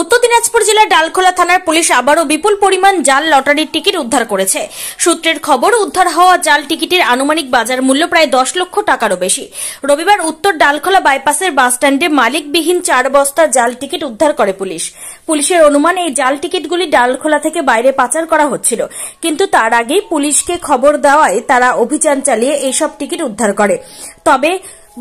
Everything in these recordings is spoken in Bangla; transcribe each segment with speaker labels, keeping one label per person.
Speaker 1: উত্তর দিনাজপুর জেলার ডালখোলা থানার পুলিশ আবারও বিপুল পরিমাণ জাল লটারির টিকিট উদ্ধার করেছে। সূত্রের খবর, উদ্ধার হওয়া জাল টিকিটের আনুমানিক বাজার মূল্য প্রায় 10 লক্ষ টাকারও বেশি। রবিবার উত্তর ডালখোলা বাইপাসের বাস স্ট্যান্ডে মালিকবিহীন 4 বস্তা জাল টিকিট উদ্ধার করে পুলিশ। পুলিশের অনুমান, এই জাল টিকিটগুলি ডালখোলা থেকে বাইরে পাচার করা হচ্ছিল, কিন্তু তার আগেই পুলিশকে খবর দেওয়ায় তারা অভিযান চালিয়ে এইসব টিকিট উদ্ধার করে। তবে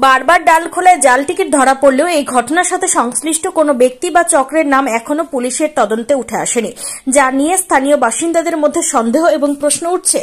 Speaker 1: বারবার ডালখোলায় জাল টিকিট ধরা পড়লেও এই ঘটনার সাথে সংশ্লিষ্ট কোনো ব্যক্তি বা চক্রের নাম এখনো পুলিশের তদন্তে উঠে আসেনি, যা নিয়ে স্থানীয় বাসিন্দাদের মধ্যে সন্দেহ এবং প্রশ্ন উঠছে।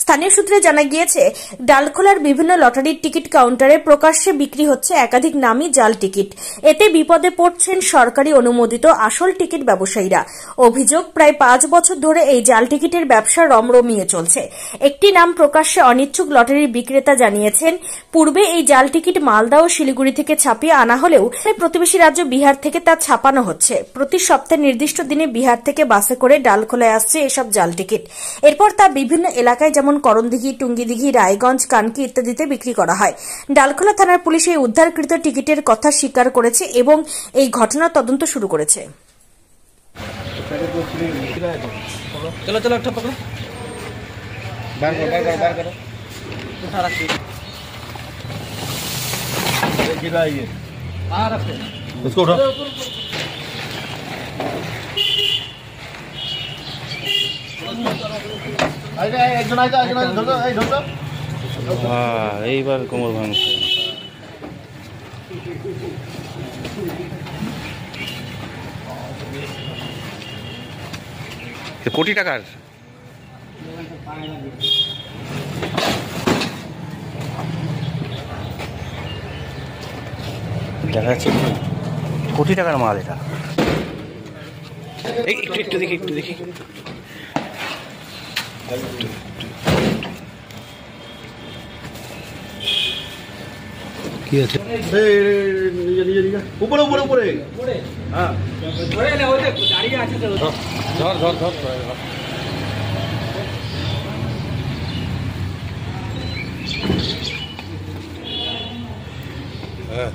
Speaker 1: স্থানীয় সূত্রে জানা গিয়েছে, ডালখোলার বিভিন্ন লটারির টিকিট কাউন্টারে প্রকাশ্যে বিক্রি হচ্ছে একাধিক নামী জাল টিকিট। এতে বিপদে পড়ছেন সরকারি অনুমোদিত আসল টিকিট ব্যবসায়ীরা। অভিযোগ, প্রায় 5 বছর ধরে এই জাল টিকিটের ব্যবসা রমরমিয়ে চলছে। একটি নাম প্রকাশ্যে অনিচ্ছুক লটারির বিক্রেতা জানিয়েছেন, পূর্বে এই জাল টিকিট মালদা ও শিলিগুড়ি থেকে ছাপিয়ে আনা হলেও প্রতিবেশী রাজ্য বিহার থেকে তা ছাপানো হচ্ছে। প্রতি সপ্তাহে নির্দিষ্ট দিনে বিহার থেকে বাসে করে ডালখোলায় আসছে এসব জাল টিকিট। এরপর তা বিভিন্ন এলাকায় যেমন করণদিঘি, টুঙ্গিদিঘি, রায়গঞ্জ, কানকি ইত্যাদিতে বিক্রি করা হয়। ডালখোলা থানার পুলিশ এই উদ্ধারকৃত টিকিটের কথা স্বীকার করেছে এবং এই ঘটনার তদন্ত শুরু করেছে।
Speaker 2: चलो चलो अच्छा पकड़ो, बार करो उठा रखिए, गिराइए, रखते इसको उठा, একজন এইবার কোমর ভাঙছে। কোটি টাকার দেখা যাচ্ছে, কোটি টাকার মাল এটা। একটু দেখি কি আছে। উপরে হ্যাঁ, ধর হ্যাঁ।